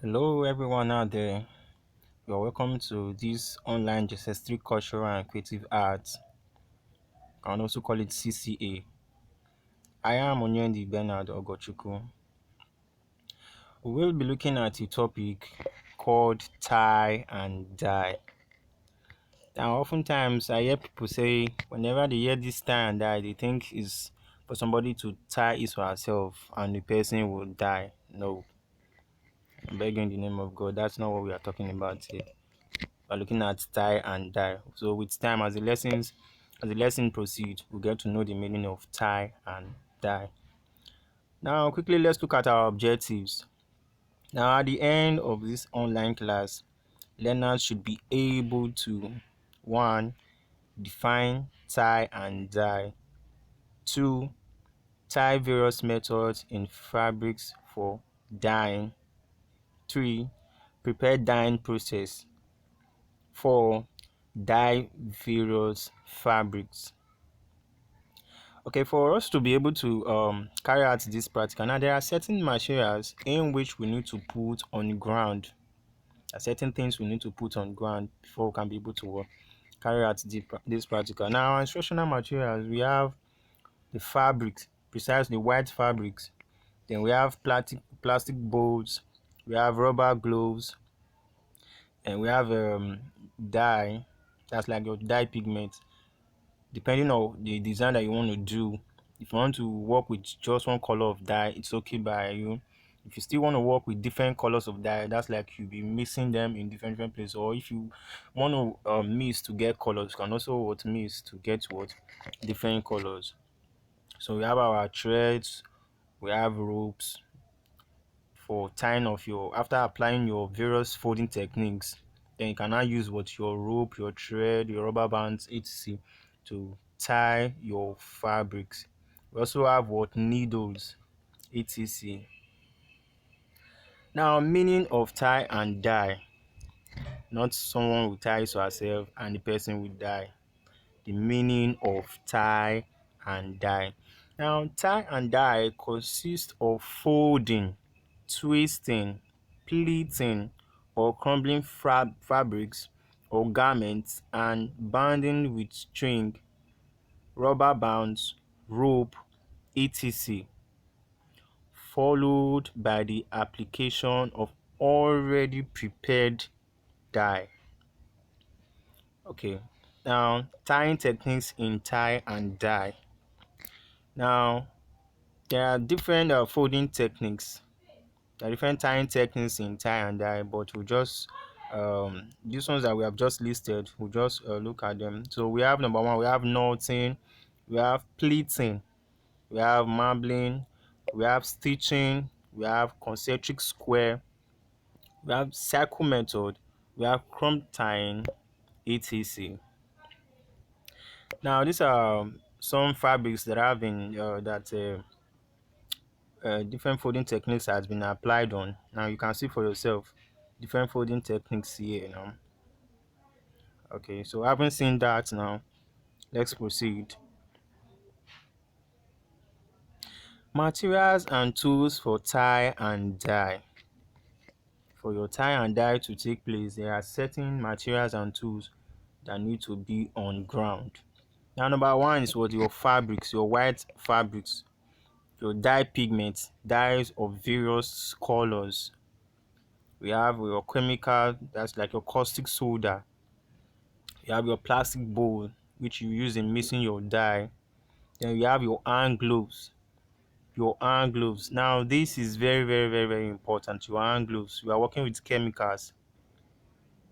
Hello, everyone out there. You're welcome to this online JS3 Cultural and Creative Arts. I can also call it CCA. I am Onyendi Bernard Ogochukwu. We will be looking at a topic called tie and dye. Now, oftentimes I hear people say whenever they hear this tie and dye, they think it's for somebody to tie his or herself and the person will die. No, I'm begging in the name of God. That's not what we are talking about here. We're looking at tie and dye. So with time, as the lesson proceed, we get to know the meaning of tie and dye. Now, quickly, let's look at our objectives. Now, at the end of this online class, learners should be able to: one, define tie and dye; two, tie various methods in fabrics for dyeing; three, prepare dyeing process; four, dye various fabrics. Okay, for us to be able to carry out this practical, now there are certain materials in which we need to put on ground. There are certain things we need to put on ground before we can be able to carry out this practical. Now, our instructional materials, we have the fabrics, precisely white fabrics. Then we have plastic bowls. We have rubber gloves, and we have dye. That's like your dye pigment. Depending on the design that you want to do, if you want to work with just one color of dye, it's okay by you. If you still want to work with different colors of dye, that's like you'll be mixing them in different places. Or if you want to mix to get colors, you can also mix to get different colors. So we have our threads, we have ropes for tying of your, after applying your various folding techniques, then you can now use your rope, your thread, your rubber bands, etc. to tie your fabrics. We also have needles, etc. Now, meaning of tie and dye: not someone will tie to herself and the person will die. The meaning of tie and dye. Now, tie and dye consists of folding, twisting, pleating, or crumbling fabrics or garments and binding with string, rubber bands, rope, etc., followed by the application of already prepared dye. Okay, now tying techniques in tie and dye. Now, there are different folding techniques. There are different tying techniques in tie and dye, but we'll just these ones that we have just listed, we'll just look at them. So we have number one, we have knotting, we have pleating, we have marbling, we have stitching, we have concentric square, we have circle method, we have crumb tying, etc. Now, these are some fabrics that have been different folding techniques has been applied on. Now you can see for yourself different folding techniques here now. Okay, so having seen that, now let's proceed. Materials and tools for tie and dye. For your tie and dye to take place, there are certain materials and tools that need to be on ground. Now, number one is your fabrics, your white fabrics, your dye pigments, dyes of various colors. We have your chemical, that's like your caustic soda. You have your plastic bowl, which you use in mixing your dye. Then you have your hand gloves. Your hand gloves. Now, this is very important. Your hand gloves. You are working with chemicals.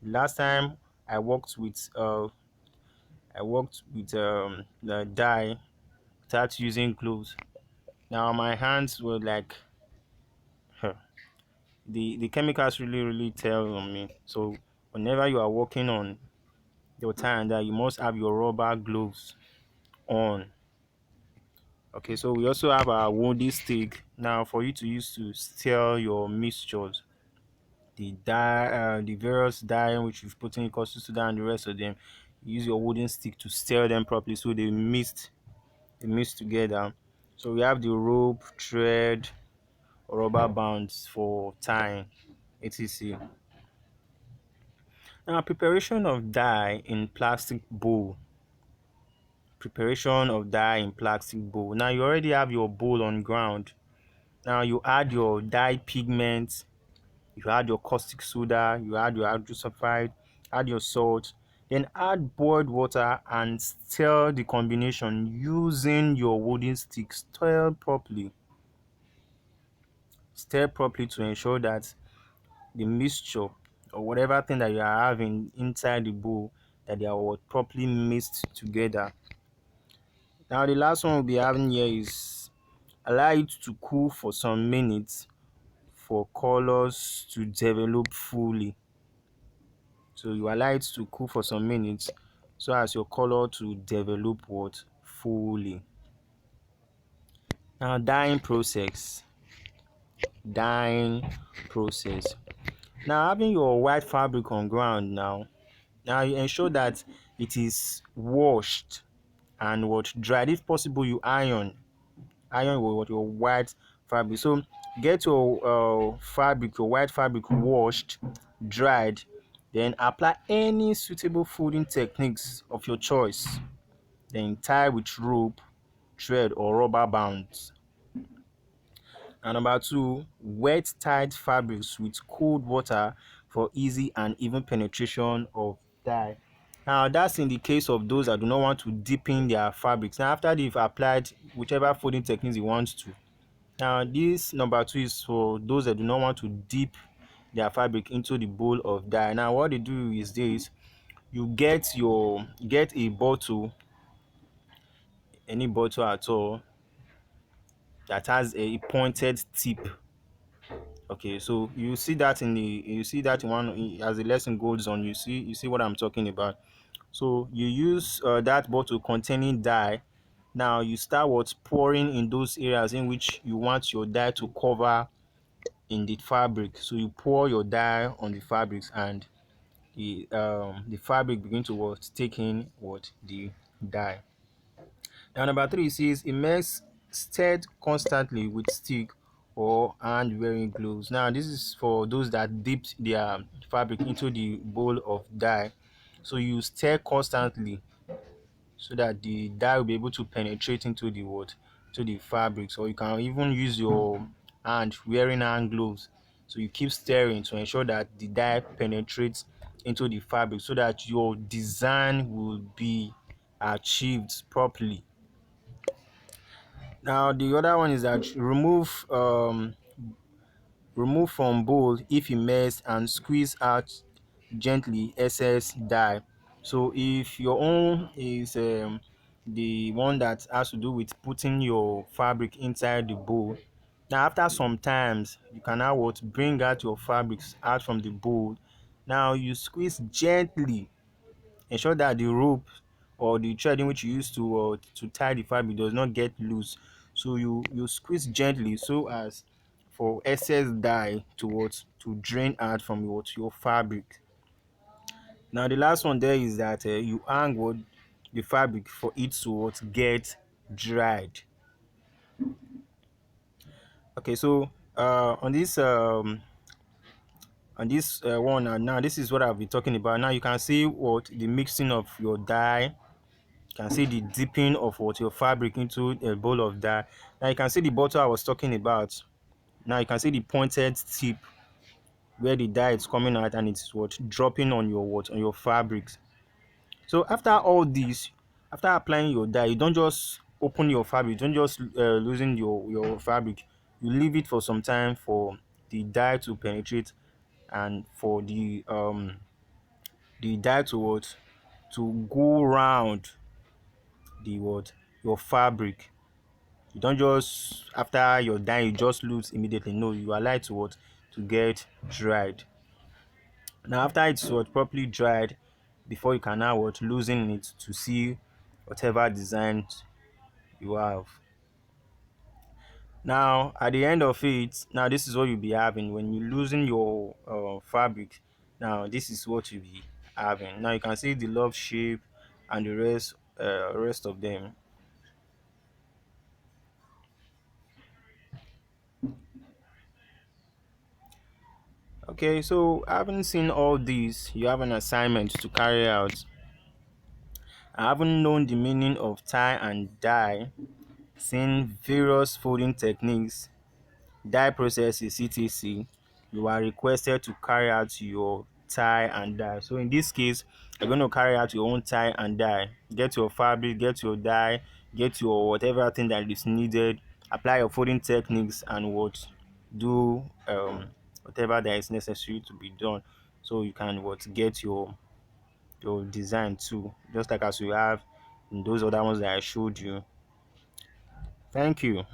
Last time I worked with the dye without using gloves. Now my hands were like the chemicals really tell on me. So whenever you are working on your tie and dye, you must have your rubber gloves on. Okay, so we also have our woody stick now for you to use to stir your mixtures. The dye, the various dye which you've put in caustic soda and the rest of them. Use your wooden stick to stir them properly so they mix together. So we have the rope, thread, rubber bands for tying, etc. Now, preparation of dye in plastic bowl. Preparation of dye in plastic bowl. Now, you already have your bowl on ground. Now, you add your dye pigment, you add your caustic soda, you add your hydrosulfide, add your salt, then add boiled water and stir the combination using your wooden stick. Stir properly to ensure that the mixture or whatever thing that you are having inside the bowl, that they are all properly mixed together. Now the last one we'll be having here is allow it to cool for some minutes for colors to develop fully. So you allow it to cool for some minutes so as your color to develop what fully. Now dyeing process. Now having your white fabric on ground now you ensure that it is washed and what dried. If possible, you iron with your white fabric. So get your your white fabric washed, dried, then apply any suitable folding techniques of your choice. Then tie with rope, thread, or rubber bands. And number two, wet tied fabrics with cold water for easy and even penetration of dye. Now that's in the case of those that do not want to deepen their fabrics. Now after they've applied whichever folding techniques they want to. Now this number two is for those that do not want to dip their fabric into the bowl of dye. Now what they do is this: you get a bottle, any bottle at all that has a pointed tip. Okay, so you see that in as the lesson goes on, you see what I'm talking about. So you use that bottle containing dye. Now you start pouring in those areas in which you want your dye to cover in the fabric. So you pour your dye on the fabrics, and the fabric begin to take in the dye. Now number three says immerse stirred constantly with stick or hand wearing gloves. Now this is for those that dipped their fabric into the bowl of dye. So you stir constantly so that the dye will be able to penetrate into the to the fabrics. Or you can even use your hand wearing hand gloves. So you keep stirring to ensure that the dye penetrates into the fabric so that your design will be achieved properly. Now the other one is that remove from bowl if immersed and squeeze out gently excess dye. So if your own is the one that has to do with putting your fabric inside the bowl, now after some times you can now bring out your fabrics out from the bowl. Now you squeeze gently. Ensure that the rope or the thread in which you use to tie the fabric does not get loose. So you squeeze gently so as for excess dye to drain out from your fabric. Now the last one there is that you hang the fabric for it to get dried. Okay, so on this one now this is what I'll be talking about. Now you can see the mixing of your dye. You can see the dipping of your fabric into a bowl of dye. Now you can see the bottle I was talking about. Now you can see the pointed tip where the dye is coming out and it's dropping on your on your fabrics. So after all this, after applying your dye, you don't just open your fabric, you don't just loosen your fabric. You leave it for some time for the dye to penetrate and for the dye to to go round the your fabric. You don't just after you're done, you just lose immediately. No, you allow it to to get dried. Now after it's properly dried, before you can now loosen it to see whatever design you have. Now at the end of it, now this is what you'll be having when you loosen your fabric. Now this is what you'll be having. Now you can see the love shape and the rest of them. Okay, so having seen all these, you have an assignment to carry out. Having known the meaning of tie and dye, seen various folding techniques, dye processes, etc., you are requested to carry out your tie and dye. So in this case, you're going to carry out your own tie and dye. Get your fabric, get your dye, get your whatever thing that is needed, apply your folding techniques, and what do whatever that is necessary to be done, so you can what get your design too, just like as you have in those other ones that I showed you. Thank you.